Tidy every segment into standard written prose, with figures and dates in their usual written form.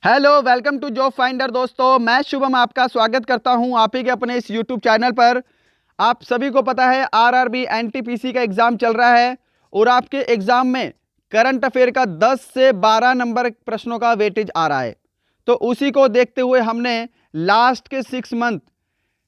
Hello, welcome to job finder. दोस्तों, मैं शुभम आपका स्वागत करता हूं आप ही के अपने इस यूट्यूब चैनल पर। आप सभी को पता है आरआरबी एनटीपीसी का एग्ज़ाम चल रहा है और आपके एग्ज़ाम में करंट अफेयर का 10 से 12 नंबर प्रश्नों का वेटेज आ रहा है। तो उसी को देखते हुए हमने लास्ट के 6 मंथ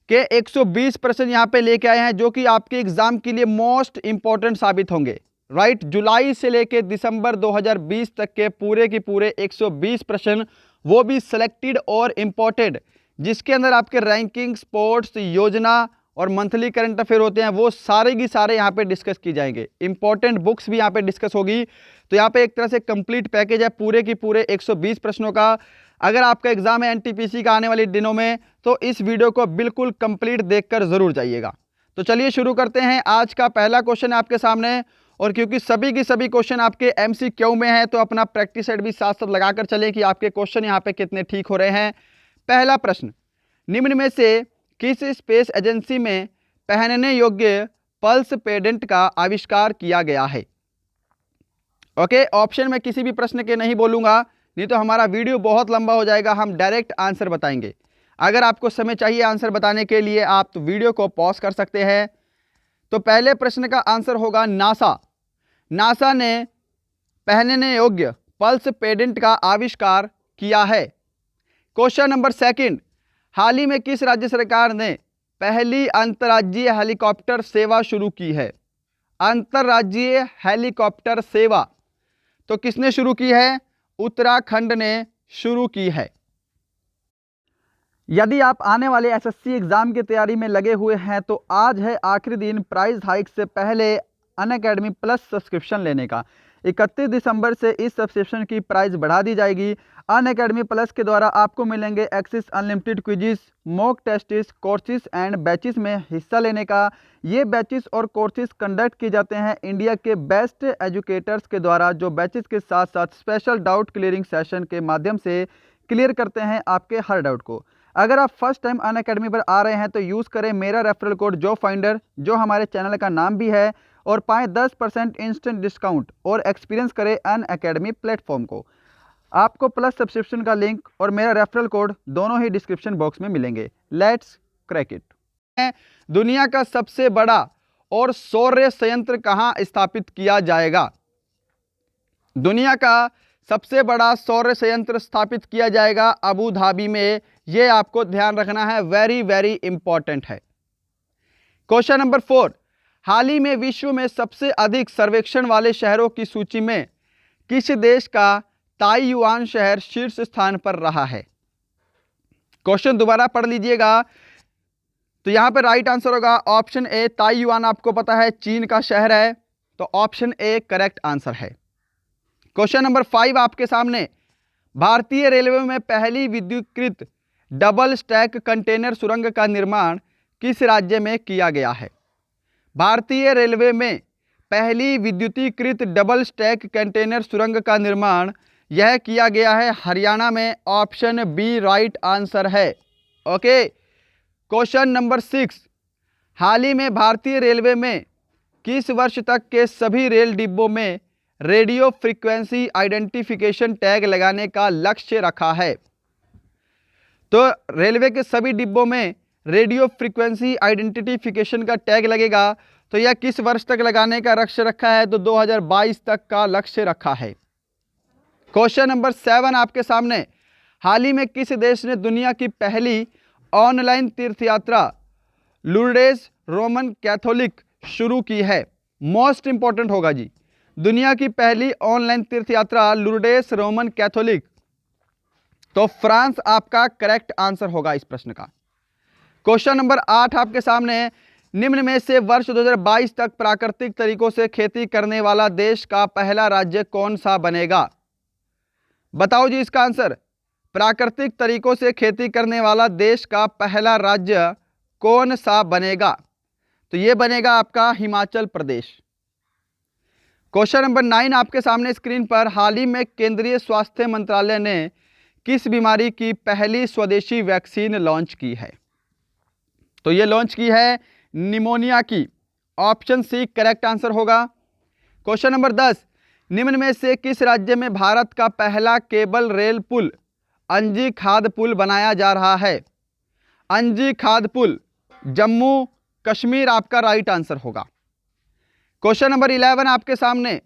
के 120 प्रश्न यहाँ पे लेके आए हैं, जो कि आपके एग्ज़ाम के लिए मोस्ट इंपॉर्टेंट साबित होंगे। राइट, जुलाई से लेके दिसंबर 2020 तक के पूरे के पूरे 120 प्रश्न, वो भी सिलेक्टेड और इम्पोर्टेड, जिसके अंदर आपके रैंकिंग, स्पोर्ट्स, योजना और मंथली करंट अफेयर होते हैं, वो सारे की सारे यहाँ पे डिस्कस की जाएंगे। इंपॉर्टेंट बुक्स भी यहाँ पे डिस्कस होगी। तो यहाँ पे एक तरह से कंप्लीट पैकेज है पूरे की पूरे 120 प्रश्नों का। अगर आपका एग्जाम है एनटीपीसी का आने वाले दिनों में, तो इस वीडियो को बिल्कुल कंप्लीट देखकर जरूर जाइएगा। तो चलिए शुरू करते हैं। आज का पहला क्वेश्चन आपके सामने, और क्योंकि सभी की सभी क्वेश्चन आपके एमसीक्यू में हैं, तो अपना प्रैक्टिस सेट भी साथ साथ लगाकर चलें कि आपके क्वेश्चन यहाँ पे कितने ठीक हो रहे हैं। पहला प्रश्न, निम्न में से किस स्पेस एजेंसी में पहनने योग्य पल्स पेडेंट का आविष्कार किया गया है? ओके, ऑप्शन में किसी भी प्रश्न के नहीं बोलूंगा, नहीं तो हमारा वीडियो बहुत लंबा हो जाएगा। हम डायरेक्ट आंसर बताएंगे। अगर आपको समय चाहिए आंसर बताने के लिए, आप तो वीडियो को पॉज कर सकते हैं। तो पहले प्रश्न का आंसर होगा नासा। नासा ने पहनने योग्य पल्स पेडेंट का आविष्कार किया है। क्वेश्चन नंबर सेकंड, हाल ही में किस राज्य सरकार ने पहली अंतर्राज्यीय हेलीकॉप्टर सेवा शुरू की है? अंतर्राज्यीय हेलीकॉप्टर सेवा तो किसने शुरू की है? उत्तराखंड ने शुरू की है। यदि आप आने वाले एसएससी एग्जाम की तैयारी में लगे हुए हैं, तो आज है आखिरी दिन प्राइस हाइक से पहले अनअकैडमी प्लस सब्सक्रिप्शन लेने का। 31 दिसंबर से इस सब्सक्रिप्शन की प्राइस बढ़ा दी जाएगी। अनअकैडमी प्लस के द्वारा आपको मिलेंगे access unlimited quizzes, mock tests, courses and batches में हिस्सा लेने का। ये बैचेस और कोर्सेज कंडक्ट किए जाते हैं इंडिया के बेस्ट एजुकेटर्स के द्वारा, जो बैचेस के साथ साथ स्पेशल डाउट क्लियरिंग सेशन के माध्यम से क्लियर करते हैं आपके हर डाउट को। अगर आप फर्स्ट टाइम अनअकैडमी पर आ रहे हैं, तो यूज़ करें मेरा रेफरल कोड जॉब फाइंडर, जो हमारे चैनल का नाम भी है, और पाएँ 10% इंस्टेंट डिस्काउंट और एक्सपीरियंस करें अनअकैडमी प्लेटफॉर्म को। आपको प्लस सब्सक्रिप्शन का लिंक और मेरा रेफरल कोड दोनों ही डिस्क्रिप्शन बॉक्स में मिलेंगे। Let's crack it. दुनिया का सबसे बड़ा और सौर संयंत्र कहाँ स्थापित किया जाएगा? दुनिया का सबसे बड़ा सौर संयंत्र स्थापित किया जाएगा अबू धाबी में। यह आपको ध्यान रखना है, वेरी वेरी इंपॉर्टेंट है। क्वेश्चन नंबर 4, हाल ही में विश्व में सबसे अधिक सर्वेक्षण वाले शहरों की सूची में किस देश का ताइयुआन शहर शीर्ष स्थान पर रहा है? क्वेश्चन दोबारा पढ़ लीजिएगा। तो यहां पर राइट आंसर होगा ऑप्शन ए, ताइयुआन। आपको पता है चीन का शहर है, तो ऑप्शन ए करेक्ट आंसर है। क्वेश्चन नंबर 5 आपके सामने, भारतीय रेलवे में पहली विद्युतीकृत डबल स्टैक कंटेनर सुरंग का निर्माण किस राज्य में किया गया है? भारतीय रेलवे में पहली विद्युतीकृत डबल स्टैक कंटेनर सुरंग का निर्माण यह किया गया है हरियाणा में। ऑप्शन बी राइट आंसर है। ओके, क्वेश्चन नंबर 6, हाल ही में भारतीय रेलवे में किस वर्ष तक के सभी रेल डिब्बों में रेडियो फ्रीक्वेंसी आइडेंटिफिकेशन टैग लगाने का लक्ष्य रखा है? तो रेलवे के सभी डिब्बों में रेडियो फ्रीक्वेंसी आइडेंटिफिकेशन का टैग लगेगा। तो यह किस वर्ष तक लगाने का लक्ष्य रखा है? तो 2022 तक का लक्ष्य रखा है। क्वेश्चन नंबर 7 आपके सामने, हाल ही में किस देश ने दुनिया की पहली ऑनलाइन तीर्थ यात्रा लुर्डेस रोमन कैथोलिक शुरू की है? मोस्ट इंपॉर्टेंट होगा जी, दुनिया की पहली ऑनलाइन तीर्थ यात्रा लुर्डेस रोमन कैथोलिक। तो फ्रांस आपका करेक्ट आंसर होगा इस प्रश्न का। क्वेश्चन नंबर 8 आपके सामने, निम्न में से वर्ष 2022 तक प्राकृतिक तरीकों से खेती करने वाला देश का पहला राज्य कौन सा बनेगा? बताओ जी इसका आंसर। प्राकृतिक तरीकों से खेती करने वाला देश का पहला राज्य कौन सा बनेगा? तो यह बनेगा आपका हिमाचल प्रदेश। क्वेश्चन नंबर 9 आपके सामने स्क्रीन पर, हाल ही में केंद्रीय स्वास्थ्य मंत्रालय ने किस बीमारी की पहली स्वदेशी वैक्सीन लॉन्च की है? तो ये लॉन्च की है निमोनिया की। ऑप्शन सी करेक्ट आंसर होगा। क्वेश्चन नंबर 10, निम्न में से किस राज्य में भारत का पहला केबल रेल पुल अंजी खाद पुल बनाया जा रहा है? अंजी खाद पुल जम्मू कश्मीर आपका राइट आंसर होगा। क्वेश्चन नंबर 11 आपके सामने,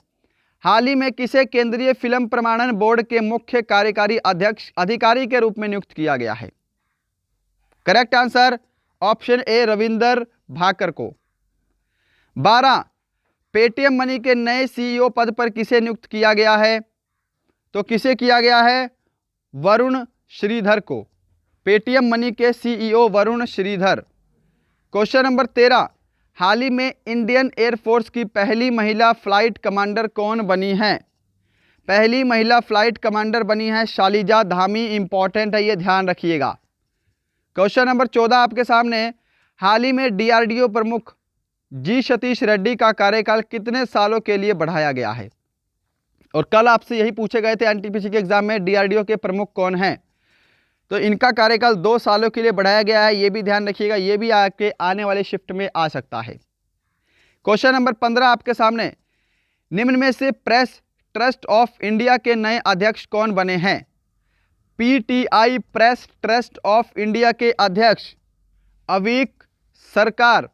हाल ही में किसे केंद्रीय फिल्म प्रमाणन बोर्ड के मुख्य कार्यकारी अध्यक्ष अधिकारी के रूप में नियुक्त किया गया है? Correct answer option A Ravinder Bhakar को। 12 पेटीएम मनी के नए सीईओ पद पर किसे नियुक्त किया गया है? तो किसे किया गया है? वरुण श्रीधर को। पेटीएम मनी के CEO Varun Shridhar. Question number 13, हाल ही में इंडियन एयरफोर्स की पहली महिला फ्लाइट कमांडर कौन बनी है? पहली महिला फ्लाइट कमांडर बनी है शालिजा धामी। इंपॉर्टेंट है, ये ध्यान रखिएगा। क्वेश्चन नंबर 14 आपके सामने, हाल ही में डीआरडीओ प्रमुख जी सतीश रेड्डी का कार्यकाल कितने सालों के लिए बढ़ाया गया है? और कल आपसे यही पूछे गए थे एनटीपीसी के एग्जाम में, डीआरडीओ के प्रमुख कौन हैं? तो इनका कार्यकाल 2 सालों के लिए बढ़ाया गया है, ये भी ध्यान रखिएगा, ये भी आपके आने वाले शिफ्ट में आ सकता है। क्वेश्चन नंबर 15 आपके सामने, निम्न में से प्रेस ट्रस्ट ऑफ इंडिया के नए अध्यक्ष कौन बने हैं? PTI press trust of India के अध्यक्ष अवीक सरकार।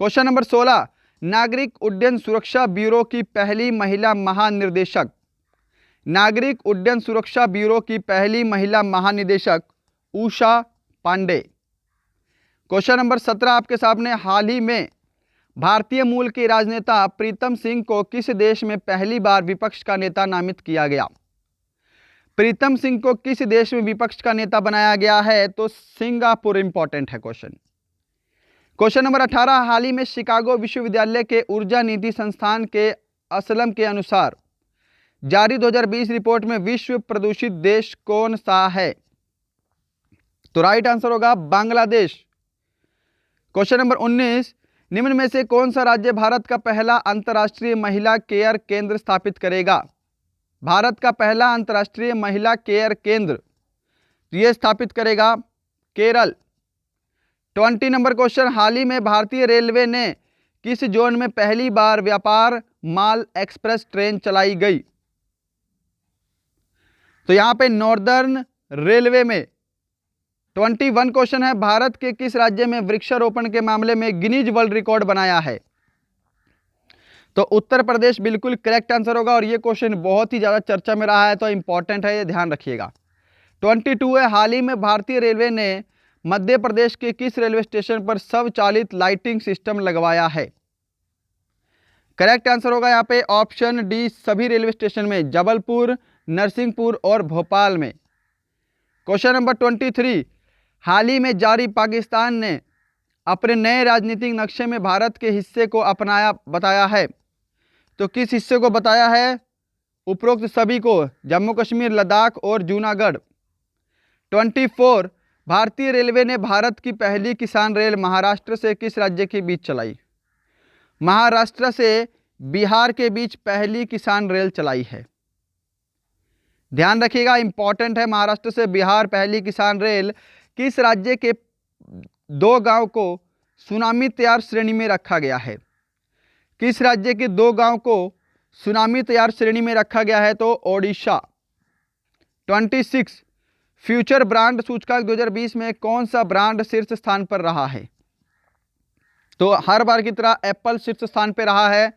क्वेश्चन नंबर 16, नागरिक उड्डयन सुरक्षा ब्यूरो की पहली महिला महानिदेशक। नागरिक उड्डयन सुरक्षा ब्यूरो की पहली महिला महानिदेशक उषा पांडे। क्वेश्चन नंबर 17 आपके सामने, हाल ही में भारतीय मूल के राजनेता प्रीतम सिंह को किस देश में पहली बार विपक्ष का नेता नामित किया गया? प्रीतम सिंह को किस देश में विपक्ष का नेता बनाया गया है? तो सिंगापुर। इंपॉर्टेंट है क्वेश्चन। क्वेश्चन नंबर 18, हाल ही में शिकागो विश्वविद्यालय के ऊर्जा नीति संस्थान के असलम के अनुसार जारी 2020 रिपोर्ट में विश्व प्रदूषित देश कौन सा है? तो राइट आंसर होगा बांग्लादेश। क्वेश्चन नंबर 19, निम्न में से कौन सा राज्य भारत का पहला अंतर्राष्ट्रीय महिला केयर केंद्र स्थापित करेगा? भारत का पहला अंतर्राष्ट्रीय महिला केयर केंद्र ये स्थापित करेगा केरल। 20 नंबर क्वेश्चन, हाल ही में भारतीय रेलवे ने किस जोन में पहली बार व्यापार माल एक्सप्रेस ट्रेन चलाई गई? तो यहां पे नॉर्दर्न रेलवे में। 21 क्वेश्चन है, भारत के किस राज्य में वृक्षारोपण के मामले में गिनीज वर्ल्ड रिकॉर्ड बनाया है? तो उत्तर प्रदेश बिल्कुल करेक्ट आंसर होगा, और ये क्वेश्चन बहुत ही ज्यादा चर्चा में रहा है, तो इंपॉर्टेंट है, ये ध्यान रखिएगा। 22 है, हाल ही में भारतीय रेलवे ने मध्य प्रदेश के किस रेलवे स्टेशन पर स्वचालित लाइटिंग सिस्टम लगवाया है? करेक्ट आंसर होगा यहाँ पे ऑप्शन डी, सभी रेलवे स्टेशन में, जबलपुर, नरसिंहपुर और भोपाल में। क्वेश्चन नंबर 23, हाल ही में जारी पाकिस्तान ने अपने नए राजनीतिक नक्शे में भारत के हिस्से को अपनाया बताया है? तो किस हिस्से को बताया है? उपरोक्त सभी को, जम्मू कश्मीर, लद्दाख और जूनागढ़। 24, भारतीय रेलवे ने भारत की पहली किसान रेल महाराष्ट्र से किस राज्य के बीच चलाई? महाराष्ट्र से बिहार के बीच पहली किसान रेल चलाई है। ध्यान रखिएगा, इंपॉर्टेंट है, महाराष्ट्र से बिहार पहली किसान रेल। किस राज्य के 2 गांव को सुनामी तैयार श्रेणी में रखा गया है? किस राज्य के 2 गांव को सुनामी तैयार श्रेणी में रखा गया है? तो ओडिशा। 26, फ्यूचर ब्रांड सूचकांक 2020 में कौन सा ब्रांड शीर्ष स्थान पर रहा है? तो हर बार की तरह एप्पल शीर्ष स्थान पर रहा है।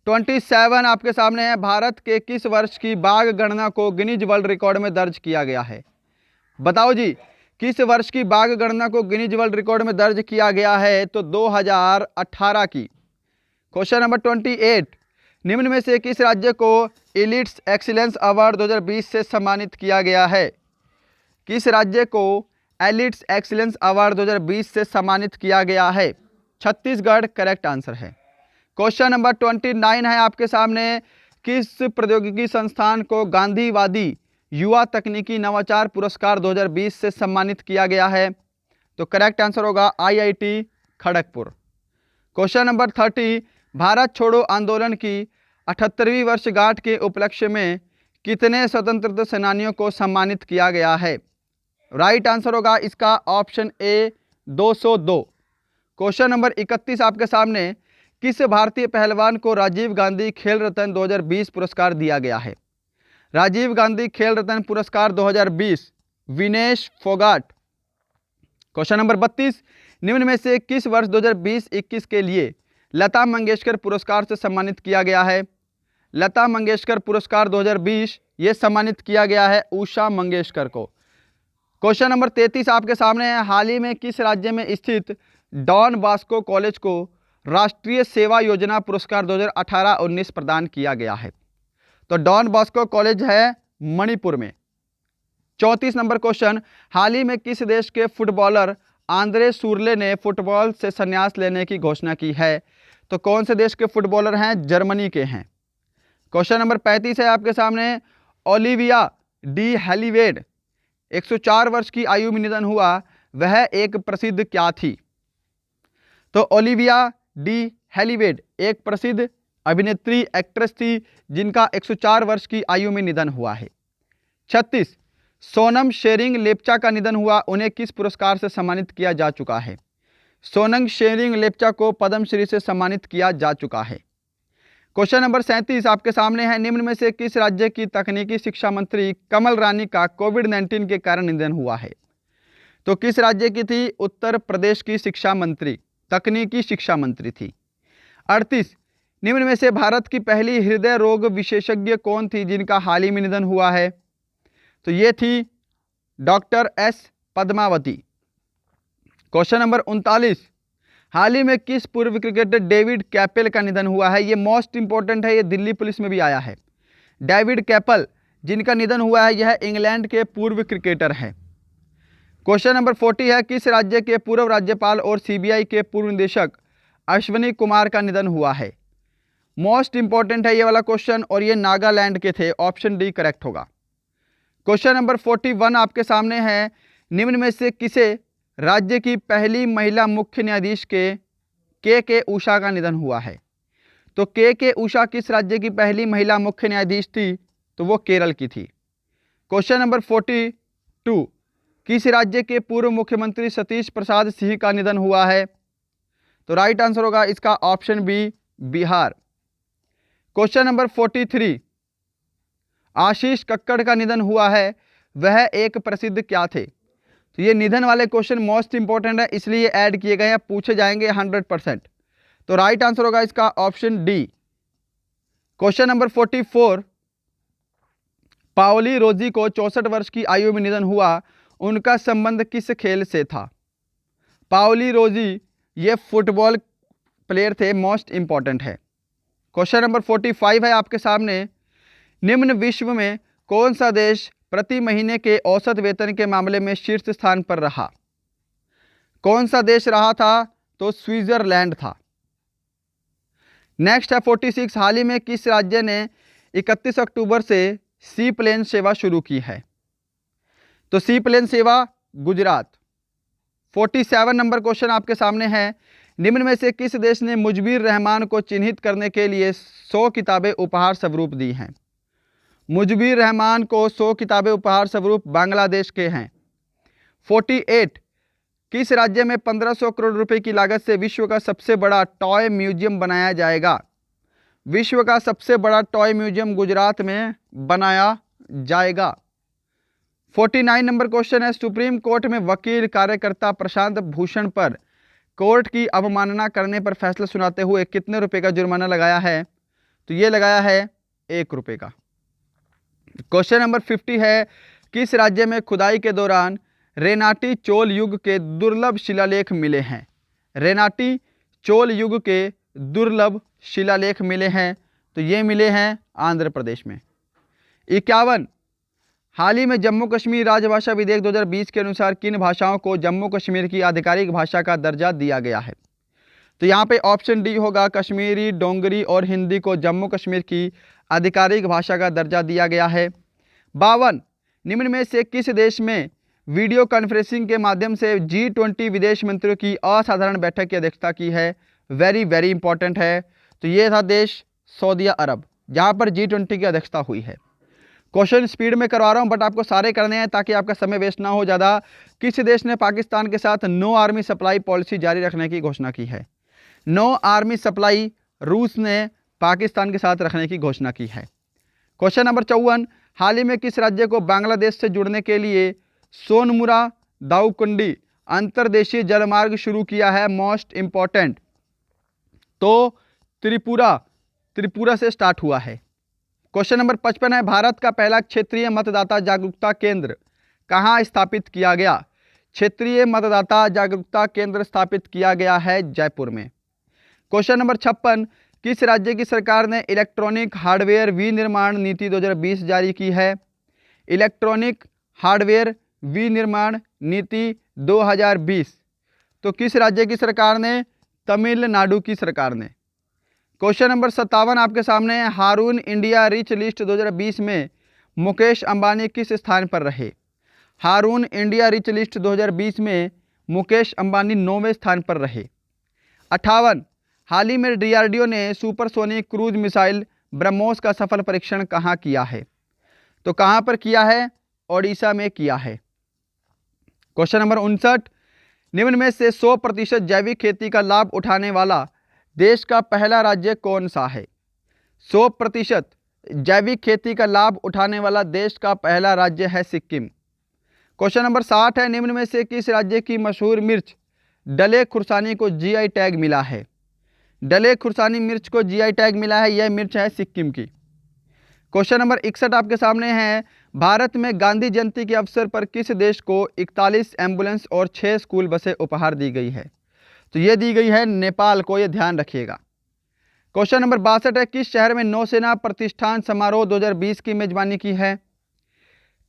27 आपके सामने है, भारत के किस वर्ष की बाघ गणना को गिनीज वर्ल्ड रिकॉर्ड में दर्ज किया गया है? बताओ जी, किस वर्ष की बाघ गणना को गिनीज वर्ल्ड रिकॉर्ड में दर्ज किया गया है? तो 2018 की। क्वेश्चन नंबर 28, निम्न में से किस राज्य को एलिट्स एक्सीलेंस अवार्ड 2020 से सम्मानित किया गया है? किस राज्य को एलिट्स एक्सीलेंस अवार्ड 2020 से सम्मानित किया गया है? छत्तीसगढ़ करेक्ट आंसर है। क्वेश्चन नंबर 29 है आपके सामने, किस प्रौद्योगिकी संस्थान को गांधीवादी युवा तकनीकी नवाचार पुरस्कार 2020 से सम्मानित किया गया है? तो करेक्ट आंसर होगा IIT Kharagpur. Question number 30, Bharat छोड़ो आंदोलन की 78वीं वर्षगांठ के उपलक्ष्य में कितने स्वतंत्रता सेनानियों को सम्मानित किया गया है? राइट आंसर होगा इसका ऑप्शन ए 202। क्वेश्चन नंबर 31 आपके सामने, किस भारतीय पहलवान को राजीव गांधी खेल रत्न 2020 पुरस्कार दिया गया है? राजीव गांधी खेल रत्न पुरस्कार 2020 विनेश फोगाट। क्वेश्चन नंबर 32, निम्न में से किस वर्ष 2020-21 के लिए लता मंगेशकर पुरस्कार से सम्मानित किया गया है? लता मंगेशकर पुरस्कार 2020 ये सम्मानित किया गया है उषा मंगेशकर को। क्वेश्चन नंबर 33 आपके सामने है, हाल ही में किस राज्य में स्थित डॉन बॉस्को कॉलेज को राष्ट्रीय सेवा योजना पुरस्कार 2018-19 प्रदान किया गया है? तो डॉन बॉस्को कॉलेज है मणिपुर में। 34 नंबर क्वेश्चन, हाल ही में किस देश के फुटबॉलर आंद्रे सुरले ने फुटबॉल से संन्यास लेने की घोषणा की है? तो कौन से देश के फुटबॉलर हैं? जर्मनी के हैं। क्वेश्चन नंबर 35 है आपके सामने, ओलिविया डी हैलीवेड 104 वर्ष की आयु में निधन हुआ, वह एक प्रसिद्ध क्या थी? तो ओलिविया डी हैलीवेड एक प्रसिद्ध अभिनेत्री एक्ट्रेस थी जिनका 104 वर्ष की आयु में निधन हुआ है। 36, सोनम शेरिंग लेप्चा का निधन हुआ, उन्हें किस पुरस्कार से सम्मानित किया जा चुका है? सोनम शेरिंग लेप्चा को पद्मश्री से सम्मानित किया जा चुका है। क्वेश्चन नंबर 37 आपके सामने है, निम्न में से किस राज्य की तकनीकी शिक्षा मंत्री कमल रानी का कोविड-19 के कारण निधन हुआ है? तो किस राज्य की थी? उत्तर प्रदेश की शिक्षा मंत्री, तकनीकी शिक्षा मंत्री थी। 38, निम्न में से भारत की पहली हृदय रोग विशेषज्ञ कौन थी जिनका हाल ही में निधन हुआ है? तो ये थी doctor S Padmavati. Question number 39, हाल ही में किस पूर्व क्रिकेटर डेविड कैपेल का निधन हुआ है? ये मोस्ट इंपॉर्टेंट है, ये दिल्ली पुलिस में भी आया है। डेविड कैपेल जिनका निधन हुआ है यह इंग्लैंड के पूर्व क्रिकेटर हैं। क्वेश्चन नंबर 40 है, किस राज्य के पूर्व राज्यपाल और सीबीआई के पूर्व निदेशक अश्वनी कुमार का निधन हुआ है? मोस्ट इंपॉर्टेंट है ये वाला क्वेश्चन, और ये नागालैंड के थे। ऑप्शन डी करेक्ट होगा। क्वेश्चन नंबर 41 आपके सामने है, निम्न में से किसे राज्य की पहली महिला मुख्य न्यायाधीश के उषा का निधन हुआ है? तो के उषा किस राज्य की पहली महिला मुख्य न्यायाधीश थी? तो वो केरल की थी। क्वेश्चन नंबर 42, किस राज्य के पूर्व मुख्यमंत्री सतीश प्रसाद सिंह का निधन हुआ है? तो राइट आंसर होगा इसका option B, Bihar. Question number 43, Ashish Kakkar का निधन हुआ है, वह एक प्रसिद्ध क्या थे? तो ये निधन वाले क्वेश्चन मोस्ट इंपॉर्टेंट है, इसलिए ऐड किए गए हैं, पूछे जाएंगे 100%। तो राइट आंसर होगा इसका option D. Question number 44, Pauli रोजी को 64 वर्ष की आयु में निधन हुआ, उनका संबंध किस खेल से था? पाओली रोजी ये फुटबॉल प्लेयर थे, मोस्ट इंपॉर्टेंट है। क्वेश्चन नंबर 45 है आपके सामने, निम्न विश्व में कौन सा देश प्रति महीने के औसत वेतन के मामले में शीर्ष स्थान पर रहा? कौन सा देश रहा था? तो स्विट्जरलैंड था। नेक्स्ट है 46, हाल ही में किस राज्य ने 31 अक्टूबर से सी प्लेन सेवा शुरू की है? तो सी प्लेन सेवा गुजरात। 47 नंबर क्वेश्चन आपके सामने है, निम्न में से किस देश ने मुजबिर रहमान को चिन्हित करने के लिए 100 किताबें उपहार स्वरूप दी हैं? मुजबिर रहमान को 100 किताबें उपहार स्वरूप बांग्लादेश के हैं। 48, किस राज्य में 1500 करोड़ रुपए की लागत से विश्व का सबसे बड़ा टॉय म्यूजियम बनाया जाएगा? विश्व का सबसे बड़ा टॉय म्यूजियम गुजरात में बनाया जाएगा। 49 नंबर क्वेश्चन है, सुप्रीम कोर्ट में वकील कार्यकर्ता प्रशांत भूषण पर कोर्ट की अवमानना करने पर फैसला सुनाते हुए कितने रुपए का जुर्माना लगाया है? तो ये लगाया है 1 रुपये का। क्वेश्चन नंबर 50 है, किस राज्य में खुदाई के दौरान रेनाटी चोल युग के दुर्लभ शिलालेख मिले हैं? रेनाटी चोल युग के दुर्लभ शिलालेख मिले हैं, तो ये मिले हैं आंध्र प्रदेश में। 51, हाल ही में जम्मू कश्मीर राजभाषा विधेयक 2020 के अनुसार किन भाषाओं को जम्मू कश्मीर की आधिकारिक भाषा का दर्जा दिया गया है? तो यहाँ पे ऑप्शन डी होगा, कश्मीरी, डोंगरी और हिंदी को जम्मू कश्मीर की आधिकारिक भाषा का दर्जा दिया गया है। 52, निम्न में से किस देश में वीडियो कॉन्फ्रेंसिंग के माध्यम से G20 विदेश मंत्रियों की असाधारण बैठक की अध्यक्षता की है? वेरी वेरी इंपॉर्टेंट है। तो ये था देश सऊदी अरब, जहाँ पर G20 की अध्यक्षता हुई है। क्वेश्चन स्पीड में करवा रहा हूँ, बट आपको सारे करने हैं ताकि आपका समय वेस्ट ना हो ज़्यादा। किस देश ने पाकिस्तान के साथ नो आर्मी सप्लाई पॉलिसी जारी रखने की घोषणा की है? नो आर्मी सप्लाई रूस ने पाकिस्तान के साथ रखने की घोषणा की है। क्वेश्चन नंबर 54, हाल ही में किस राज्य को बांग्लादेश से जुड़ने के लिए सोनमुरा दाऊकुंडी अंतर्देशीय जलमार्ग शुरू किया है? मोस्ट इंपॉर्टेंट, तो त्रिपुरा से स्टार्ट हुआ है। क्वेश्चन नंबर 55 है, भारत का पहला क्षेत्रीय मतदाता जागरूकता केंद्र कहाँ स्थापित किया गया? क्षेत्रीय मतदाता जागरूकता केंद्र स्थापित किया गया है जयपुर में। क्वेश्चन नंबर 56, किस राज्य की सरकार ने इलेक्ट्रॉनिक हार्डवेयर विनिर्माण नीति 2020 जारी की है? इलेक्ट्रॉनिक हार्डवेयर विनिर्माण नीति 2020, तो किस राज्य की सरकार ने? तमिलनाडु की सरकार ने। क्वेश्चन नंबर 57 आपके सामने है, हारून इंडिया रिच लिस्ट 2020 में मुकेश अंबानी किस स्थान पर रहे? हारून इंडिया रिच लिस्ट 2020 में मुकेश अंबानी 9वें स्थान पर रहे। 58, हाल ही में डीआरडीओ ने सुपरसोनिक क्रूज मिसाइल ब्रह्मोस का सफल परीक्षण कहाँ किया है? तो कहाँ पर किया है? ओडिशा में किया है। क्वेश्चन नंबर 59, निम्न में से 100% जैविक खेती का लाभ उठाने वाला देश का पहला राज्य कौन सा है? 100% जैविक खेती का लाभ उठाने वाला देश का पहला राज्य है सिक्किम। क्वेश्चन नंबर 60 है, निम्न में से किस राज्य की मशहूर मिर्च डले खुर्सानी को जीआई टैग मिला है? डले खुर्सानी मिर्च को जीआई टैग मिला है, यह मिर्च है सिक्किम की। क्वेश्चन नंबर 61 आपके सामने है, भारत में गांधी जयंती के अवसर पर किस देश को 41 एम्बुलेंस और 6 स्कूल बसें उपहार दी गई है? तो ये दी गई है नेपाल को, ये ध्यान रखिएगा। क्वेश्चन नंबर 62 है, किस शहर में नौसेना प्रतिष्ठान समारोह 2020 की मेजबानी की है?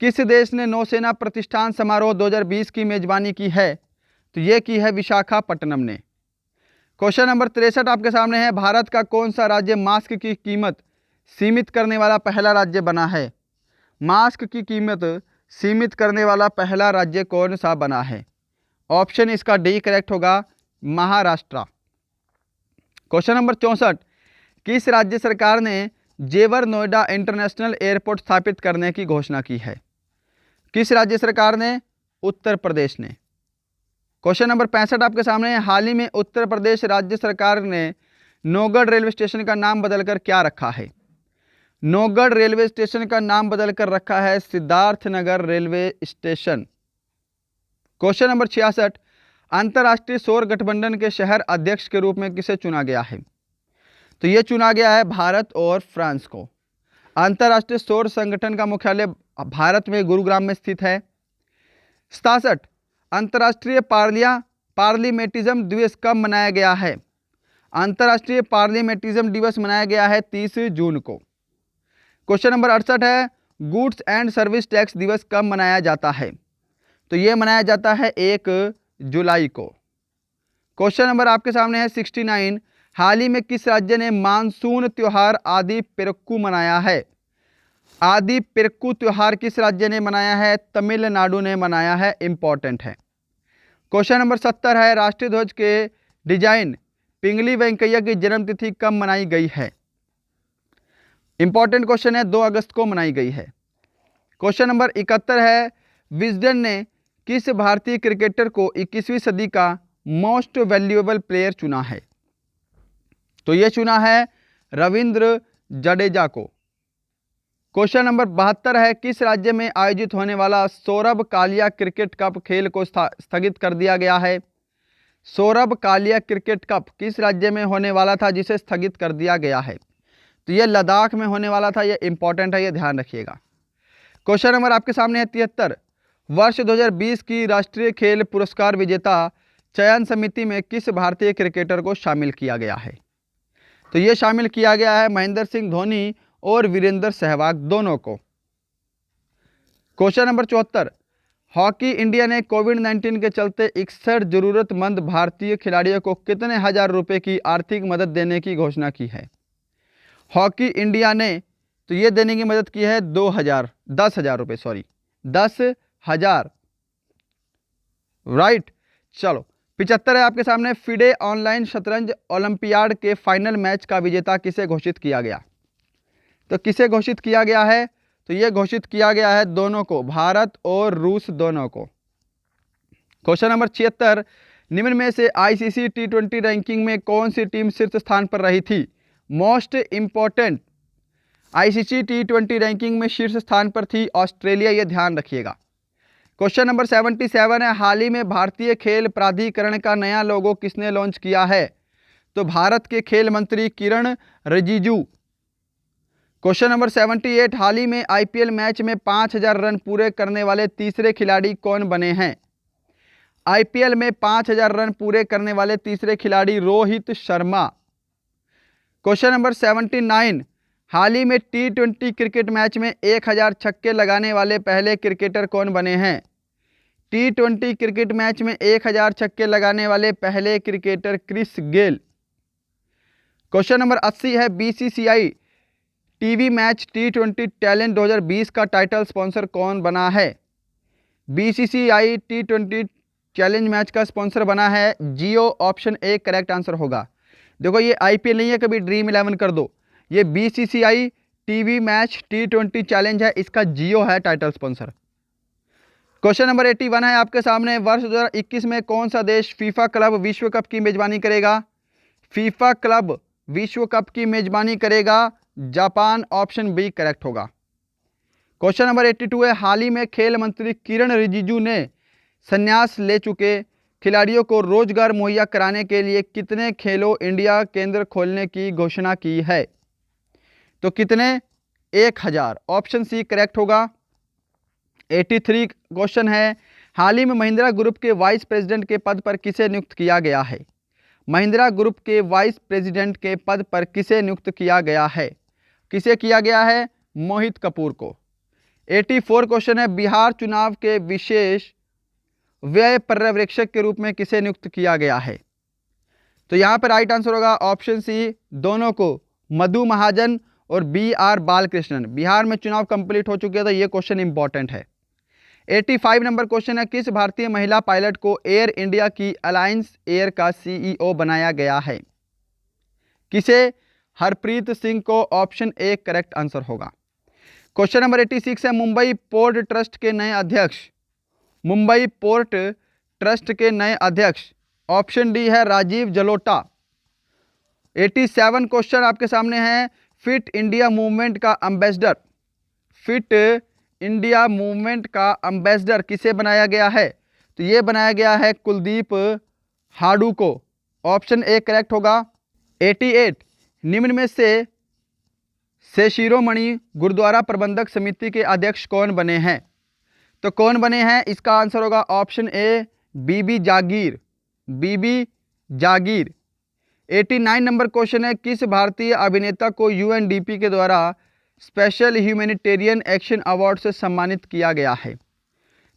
किस देश ने नौसेना प्रतिष्ठान समारोह 2020 की मेजबानी की है? तो ये की है विशाखापट्टनम ने। क्वेश्चन नंबर 63 आपके सामने है, भारत का कौन सा राज्य मास्क की कीमत सीमित करने वाला पहला राज्य बना है? मास्क की कीमत सीमित करने वाला पहला राज्य कौन सा बना है? ऑप्शन इसका डी करेक्ट होगा, महाराष्ट्र। क्वेश्चन नंबर 64, किस राज्य सरकार ने जेवर नोएडा इंटरनेशनल एयरपोर्ट स्थापित करने की घोषणा की है? किस राज्य सरकार ने? उत्तर प्रदेश ने। क्वेश्चन नंबर 65 आपके सामने है, हाल ही में उत्तर प्रदेश राज्य सरकार ने नौगढ़ रेलवे स्टेशन का नाम बदलकर क्या रखा है? नौगढ़ रेलवे स्टेशन का नाम बदलकर रखा है Siddharthnagar railway station. Question number 66, अंतर्राष्ट्रीय सौर गठबंधन के शहर अध्यक्ष के रूप में किसे चुना गया है? तो यह चुना गया है भारत और फ्रांस को। अंतर्राष्ट्रीय सौर संगठन का मुख्यालय भारत में गुरुग्राम में स्थित है। 67, अंतर्राष्ट्रीय पार्लिमेंटिज्म दिवस कब मनाया गया है? अंतर्राष्ट्रीय पार्लिमेंटिज्म दिवस मनाया गया है 30 जून को। क्वेश्चन नंबर 68 है, गुड्स एंड सर्विस टैक्स दिवस कब मनाया जाता है? तो यह मनाया जाता है 1 जुलाई को। क्वेश्चन नंबर आपके सामने है 69, हाल ही में किस राज्य ने मानसून त्योहार आदि पेरक्कू मनाया है? आदि पेरक्कू त्योहार किस राज्य ने मनाया है? तमिलनाडु ने मनाया है, इंपॉर्टेंट है। क्वेश्चन नंबर 70 है, राष्ट्रीय ध्वज के डिजाइन पिंगली वेंकैया की जन्मतिथि कब मनाई गई है? इंपॉर्टेंट क्वेश्चन है, 2 अगस्त को मनाई गई है। क्वेश्चन नंबर 71 है, विजडन ने किस भारतीय क्रिकेटर को 21वीं सदी का मोस्ट वैल्यूएबल प्लेयर चुना है? तो यह चुना है रविंद्र जडेजा को। क्वेश्चन नंबर 72 है, किस राज्य में आयोजित होने वाला सौरभ कालिया क्रिकेट कप खेल को स्थगित कर दिया गया है? सौरभ कालिया क्रिकेट कप किस राज्य में होने वाला था जिसे स्थगित कर दिया गया है? तो यह लद्दाख में होने वाला था, यह इंपॉर्टेंट है, यह ध्यान रखिएगा। क्वेश्चन नंबर आपके सामने है 73, वर्ष 2020 की राष्ट्रीय खेल पुरस्कार विजेता चयन समिति में किस भारतीय क्रिकेटर को शामिल किया गया है? तो यह शामिल किया गया है महेंद्र सिंह धोनी और वीरेंद्र सहवाग दोनों को। क्वेश्चन नंबर 74, हॉकी इंडिया ने कोविड-19 के चलते 61 जरूरतमंद भारतीय खिलाड़ियों को कितने हजार रुपए की आर्थिक मदद देने की घोषणा की है? हॉकी इंडिया ने तो ये देने की मदद की है 10,000 रुपए, 10,000, राइट। चलो 75 है आपके सामने, फिडे ऑनलाइन शतरंज ओलंपियाड के फाइनल मैच का विजेता किसे घोषित किया गया? तो किसे घोषित किया गया है? तो यह घोषित किया गया है दोनों को, भारत और रूस दोनों को। क्वेश्चन नंबर 76, निम्न में से आईसीसी T20 रैंकिंग में कौन सी टीम शीर्ष स्थान पर रही थी? Most important, ICC T20 ranking में शीर्ष स्थान पर थी ऑस्ट्रेलिया, ये ध्यान रखिएगा। क्वेश्चन नंबर 77 है, हाल ही में भारतीय खेल प्राधिकरण का नया लोगो किसने लॉन्च किया है? तो भारत के खेल मंत्री किरण रिजिजू। क्वेश्चन नंबर 78, हाल ही में आईपीएल मैच में 5000 रन पूरे करने वाले तीसरे खिलाड़ी कौन बने हैं? आईपीएल में 5000 रन पूरे करने वाले तीसरे खिलाड़ी रोहित शर्मा। क्वेश्चन नंबर 79, हाल ही में T20 क्रिकेट मैच में 1000 छक्के लगाने वाले पहले क्रिकेटर कौन बने हैं? T20 क्रिकेट मैच में 1000 छक्के लगाने वाले पहले cricketer Chris Gayle. Question number 80 है, BCCI TV match T20 talent 2020 का टाइटल स्पॉन्सर कौन बना है? बीसीसीआई T20 चैलेंज मैच का स्पॉन्सर बना है जियो, ऑप्शन ए करेक्ट आंसर होगा। देखो ये आईपीएल नहीं है, कभी ड्रीम 11 कर दो, ये BCCI TV match T20 challenge है, इसका जियो है टाइटल स्पॉन्सर। क्वेश्चन नंबर 81 है आपके सामने, वर्ष 2021 में कौन सा देश फीफा क्लब विश्व कप की मेजबानी करेगा? फीफा क्लब विश्व कप की मेजबानी करेगा जापान, ऑप्शन बी करेक्ट होगा। क्वेश्चन नंबर 82 है, हाल ही में खेल मंत्री किरण रिजिजू ने संन्यास ले चुके खिलाड़ियों को रोजगार मुहैया कराने के लिए कितने खेलो इंडिया केंद्र खोलने की घोषणा की है? तो कितने? 1000, ऑप्शन सी करेक्ट होगा। 83 क्वेश्चन है, हाल ही में महिंद्रा ग्रुप के वाइस प्रेसिडेंट के पद पर किसे नियुक्त किया गया है? महिंद्रा ग्रुप के वाइस प्रेसिडेंट के पद पर किसे नियुक्त किया गया है? किसे किया गया है? मोहित कपूर को। 84 क्वेश्चन है, बिहार चुनाव के विशेष व्यय पर्यवेक्षक के रूप में किसे नियुक्त किया गया है? तो यहां पर राइट आंसर होगा ऑप्शन सी, दोनों को, मधु महाजन और BR बालकृष्णन। बिहार में चुनाव कंप्लीट हो चुके हैं, तो ये क्वेश्चन इंपॉर्टेंट है। 85 नंबर क्वेश्चन है, किस भारतीय महिला पायलट को एयर इंडिया की अलायंस एयर का CEO बनाया गया है? किसे? हरप्रीत सिंह को, ऑप्शन ए करेक्ट आंसर होगा। क्वेश्चन नंबर 86 है, मुंबई पोर्ट ट्रस्ट के नए अध्यक्ष, मुंबई पोर्ट ट्रस्ट के नए अध्यक्ष, ऑप्शन डी है राजीव जलोटा। 87 क्वेश्चन आपके सामने है, फिट इंडिया मूवमेंट का एम्बेसडर, फिट इंडिया मूवमेंट का एम्बेसडर किसे बनाया गया है? तो ये बनाया गया है कुलदीप हाडू को, ऑप्शन ए करेक्ट होगा। 88, निम्न में से शिरोमणि गुरुद्वारा प्रबंधक समिति के अध्यक्ष कौन बने हैं? तो कौन बने हैं? इसका आंसर होगा option A Bibi Jagir, Bibi Jagir. 89 number question है, किस भारतीय अभिनेता को UNDP के द्वारा स्पेशल ह्यूमैनिटेरियन एक्शन अवार्ड से सम्मानित किया गया है?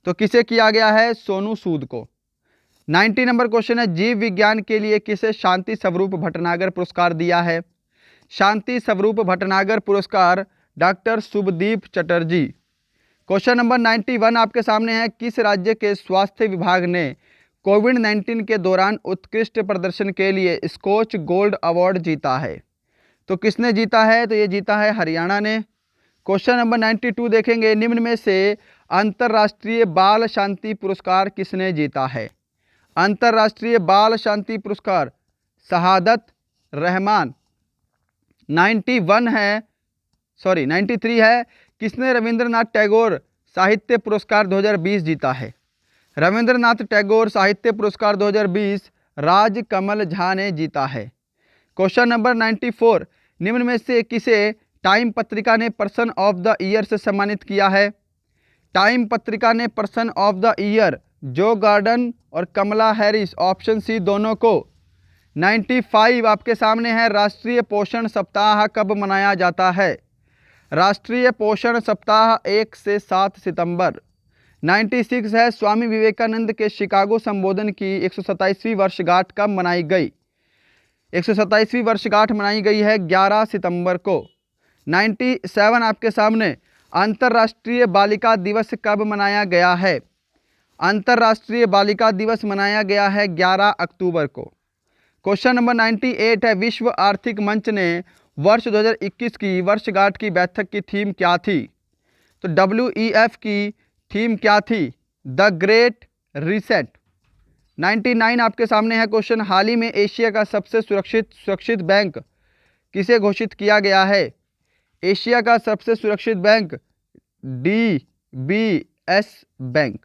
तो किसे किया गया है? सोनू सूद को। 90 नंबर क्वेश्चन है, जीव विज्ञान के लिए किसे शांति स्वरूप भटनागर पुरस्कार दिया है? शांति स्वरूप भटनागर पुरस्कार doctor Shubhdeep Chatterjee. Question number 91 आपके सामने है, किस राज्य के स्वास्थ्य विभाग ने कोविड-19 के दौरान उत्कृष्ट प्रदर्शन के लिए स्कॉच गोल्ड अवार्ड जीता है? तो किसने जीता है? तो ये जीता है हरियाणा ने। क्वेश्चन नंबर 92 देखेंगे, निम्न में से अंतर्राष्ट्रीय बाल शांति पुरस्कार किसने जीता है? अंतर्राष्ट्रीय बाल शांति पुरस्कार शहादत रहमान। 93 है, किसने रविंद्रनाथ टैगोर साहित्य पुरस्कार 2020 जीता है? रविंद्रनाथ टैगोर साहित्य पुरस्कार 2020 राजकमल झा ने जीता है। क्वेश्चन नंबर 94, निम्न में से किसे टाइम पत्रिका ने पर्सन ऑफ द ईयर से सम्मानित किया है? टाइम पत्रिका ने पर्सन ऑफ द ईयर जो गार्डन और कमला हैरिस, ऑप्शन सी दोनों को। 95 आपके सामने है, राष्ट्रीय पोषण सप्ताह कब मनाया जाता है? राष्ट्रीय पोषण सप्ताह 1 से 7 सितंबर। 96 है, स्वामी विवेकानंद के शिकागो संबोधन की 127वीं वर्षगांठ कब मनाई गई? 127वीं वर्षगांठ मनाई गई है 11 सितंबर को। 97 आपके सामने, अंतर्राष्ट्रीय बालिका दिवस कब मनाया गया है? अंतर्राष्ट्रीय बालिका दिवस मनाया गया है 11 अक्टूबर को। क्वेश्चन नंबर 98 है, विश्व आर्थिक मंच ने वर्ष 2021 की वर्षगांठ की बैठक की थीम क्या थी? तो WEF की थीम क्या थी? The great reset. 99 आपके सामने है क्वेश्चन, हाल ही में एशिया का सबसे सुरक्षित बैंक किसे घोषित किया गया है? एशिया का सबसे सुरक्षित bank DBS bank.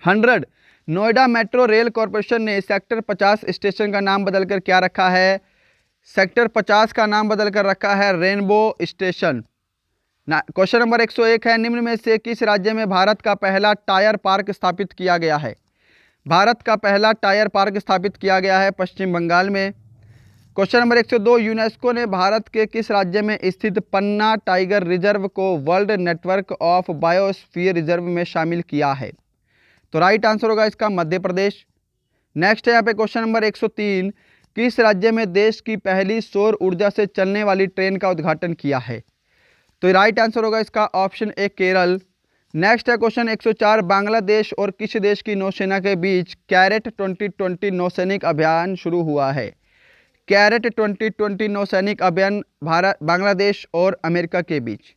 100 Noida metro rail corporation ने सेक्टर 50 स्टेशन का नाम बदलकर क्या रखा है? सेक्टर 50 का नाम बदलकर रखा है रेनबो स्टेशन। क्वेश्चन नंबर 101 है, निम्न में से किस राज्य में भारत का पहला टायर पार्क स्थापित किया गया है? भारत का पहला टायर पार्क स्थापित किया गया है पश्चिम बंगाल में। क्वेश्चन नंबर 102, यूनेस्को ने भारत के किस राज्य में स्थित पन्ना टाइगर रिजर्व को world network of biosphere reserve में शामिल किया है? तो राइट आंसर होगा इसका मध्य प्रदेश। नेक्स्ट है यहाँ पे क्वेश्चन नंबर 103, किस राज्य में देश की पहली सौर ऊर्जा से चलने वाली ट्रेन का उद्घाटन किया है? तो राइट आंसर होगा इसका ऑप्शन ए केरल। नेक्स्ट है क्वेश्चन 104, बांग्लादेश और किस देश की नौसेना के बीच कैरेट 2020 नौसैनिक अभियान शुरू हुआ है? कैरेट 2020 नौसैनिक अभियान भारत, बांग्लादेश और अमेरिका के बीच।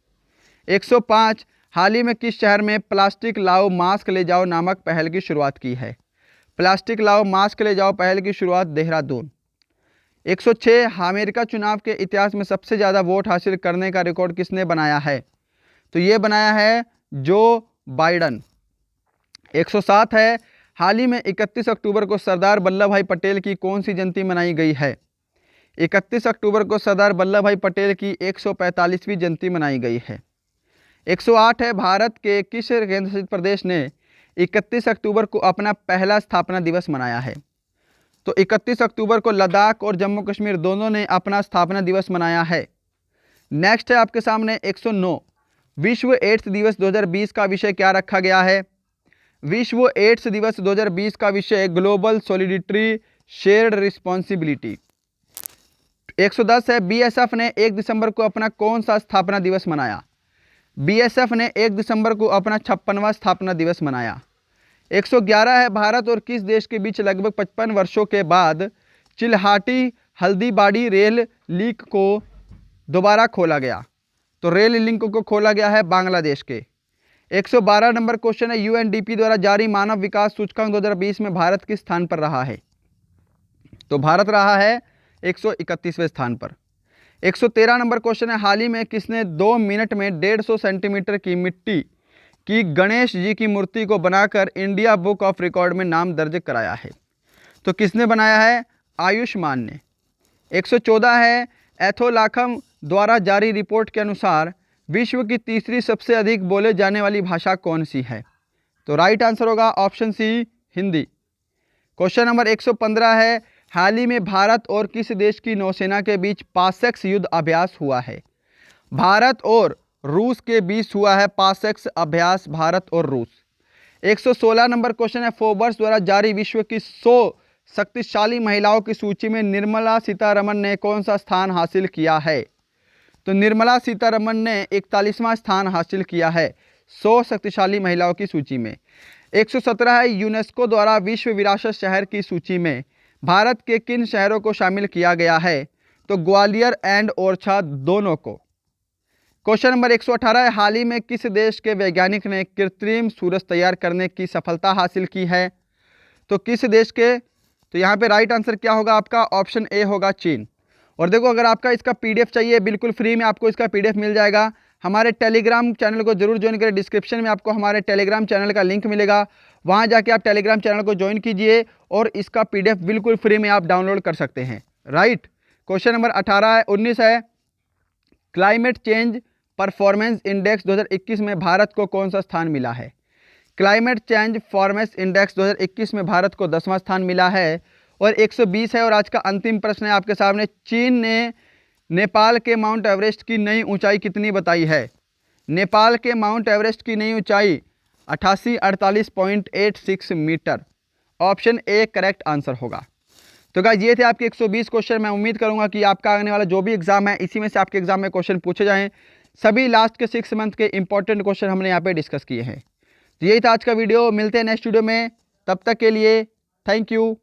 105, हाल ही में किस शहर में प्लास्टिक लाओ मास्क ले जाओ नामक पहल की शुरुआत की है? प्लास्टिक लाओ मास्क ले जाओ पहल की शुरुआत देहरादून। 106, अमेरिका चुनाव के इतिहास में सबसे ज़्यादा वोट हासिल करने का रिकॉर्ड किसने बनाया है? तो ये बनाया है जो बाइडन। 107 है, हाल ही में 31 अक्टूबर को सरदार वल्लभ भाई पटेल की कौन सी जयंती मनाई गई है? 31 अक्टूबर को सरदार वल्लभ भाई पटेल की 145वीं जयंती मनाई गई है। 108 है, भारत के किस केंद्र शासित प्रदेश ने 31 अक्टूबर को अपना पहला स्थापना दिवस मनाया है? तो 31 अक्टूबर को लद्दाख और जम्मू कश्मीर दोनों ने अपना स्थापना दिवस मनाया है। नेक्स्ट है आपके सामने 109, विश्व एड्स दिवस 2020 का विषय क्या रखा गया है? विश्व एड्स दिवस 2020 का विषय ग्लोबल सॉलिडिटी शेयर्ड रिस्पॉन्सिबिलिटी। 110 है, बीएसएफ ने 1 दिसंबर को अपना कौन सा स्थापना दिवस मनाया? बीएसएफ ने 1 दिसंबर को अपना 56वां स्थापना दिवस मनाया। 111 है, भारत और किस देश के बीच लगभग 55 वर्षों के बाद चिल्हाटी हल्दीबाड़ी रेल लिंक को दोबारा खोला गया? तो रेल लिंक को खोला गया है बांग्लादेश के। 112 नंबर क्वेश्चन है, यूएनडीपी द्वारा जारी मानव विकास सूचकांक 2020 में भारत किस स्थान पर रहा है? तो भारत रहा है 131वें स्थान पर। 113 नंबर क्वेश्चन है, हाल ही में किसने 2 मिनट में 150 सेंटीमीटर की मिट्टी की गणेश जी की मूर्ति को बनाकर इंडिया बुक ऑफ रिकॉर्ड में नाम दर्ज कराया है? तो किसने बनाया है? आयुष्मान ने। 114 है, एथोलाखम द्वारा जारी रिपोर्ट के अनुसार विश्व की तीसरी सबसे अधिक बोले जाने वाली भाषा कौन सी है? तो राइट आंसर होगा option C Hindi. Question number 115 है, हाल ही में भारत और किस देश की नौसेना के बीच पासेक्स युद्ध अभ्यास हुआ है? भारत और रूस के बीच हुआ है पासेक्स अभ्यास, भारत और रूस। 116 नंबर क्वेश्चन है, फोर्ब्स द्वारा जारी विश्व की 100 शक्तिशाली महिलाओं की सूची में निर्मला सीतारमण ने कौन सा स्थान हासिल किया है? तो निर्मला सीतारमण ने 41वां स्थान हासिल किया है 100 शक्तिशाली महिलाओं की सूची में। 117 है, यूनेस्को द्वारा विश्व विरासत शहर की सूची में भारत के किन शहरों को शामिल किया गया है? तो ग्वालियर एंड ओरछा दोनों को। क्वेश्चन नंबर 118 है, हाल ही में किस देश के वैज्ञानिक ने कृत्रिम सूरज तैयार करने की सफलता हासिल की है? तो किस देश के? तो यहाँ पे राइट आंसर क्या होगा आपका? ऑप्शन ए होगा चीन। और देखो, अगर आपका इसका पीडीएफ चाहिए बिल्कुल फ्री में आपको इसका पीडीएफ मिल जाएगा। हमारे टेलीग्राम चैनल को जरूर ज्वाइन करें, डिस्क्रिप्शन में आपको हमारे टेलीग्राम चैनल का लिंक मिलेगा, वहाँ जाके आप टेलीग्राम चैनल को ज्वाइन कीजिए और इसका पीडीएफ बिल्कुल फ्री में आप डाउनलोड कर सकते हैं। राइट। क्वेश्चन नंबर 19 है, क्लाइमेट चेंज परफॉर्मेंस इंडेक्स 2021 में भारत को कौन सा स्थान मिला है? क्लाइमेट चेंज परफॉर्मेंस इंडेक्स 2021 में भारत को 10वां स्थान मिला है। और 120 है, और आज का अंतिम प्रश्न है आपके सामने, चीन ने नेपाल के माउंट एवरेस्ट की नई ऊंचाई कितनी बताई है? नेपाल के माउंट एवरेस्ट की नई ऊंचाई 8848.86 metre. Option A correct answer होगा। तो गाइस, ये थे आपके 120 क्वेश्चन। मैं उम्मीद करूंगा कि आपका आने वाला जो भी एग्जाम है इसी में से आपके एग्जाम में क्वेश्चन पूछे जाएं। सभी लास्ट के 6 मंथ के इंपॉर्टेंट क्वेश्चन हमने यहाँ पे डिस्कस किए हैं। तो यही था आज का वीडियो, मिलते हैं नेक्स्ट वीडियो में, तब तक के लिए थैंक यू।